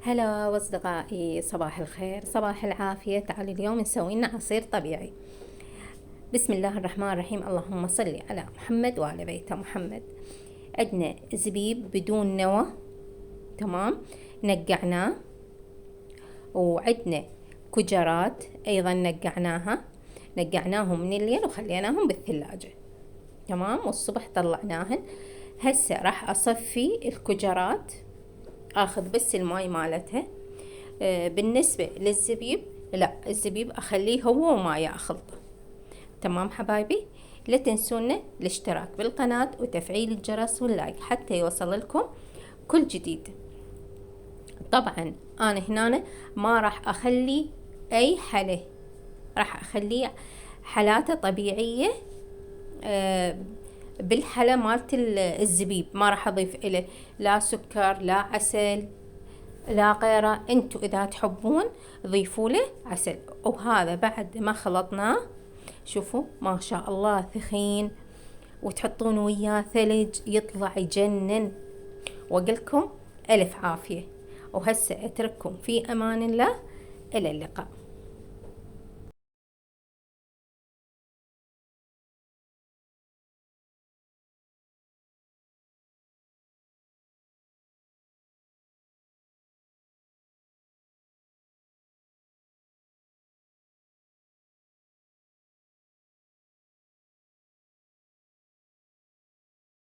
هلا أصدقائي، صباح الخير صباح العافية. تعالوا اليوم نسوي لنا عصير طبيعي. بسم الله الرحمن الرحيم. اللهم صل على محمد وعلى بيت محمد. عندنا زبيب بدون نوى، تمام، نقعناه. وعندنا كجرات أيضا نقعناهم من الليل وخليناهم بالثلاجة، تمام، والصبح طلعناهن. هسه راح أصفي الكجرات، اخذ بس الماي مالتها. بالنسبة للزبيب، لا، الزبيب اخليه هو وماي اخلطه. تمام حبايبي، لا تنسونا الاشتراك بالقناة وتفعيل الجرس واللايك حتى يوصل لكم كل جديد. طبعا انا هنا ما راح اخلي اي حلة، راح اخليه حلاته طبيعية. بالحلا مالت الزبيب ما راح اضيف له لا سكر لا عسل لا غيره. انتوا اذا تحبون ضيفوا له عسل. وهذا بعد ما خلطناه شوفوا ما شاء الله ثخين، وتحطون وياه ثلج يطلع يجنن. واقلكم الف عافية. وهسه اترككم في امان الله، الى اللقاء.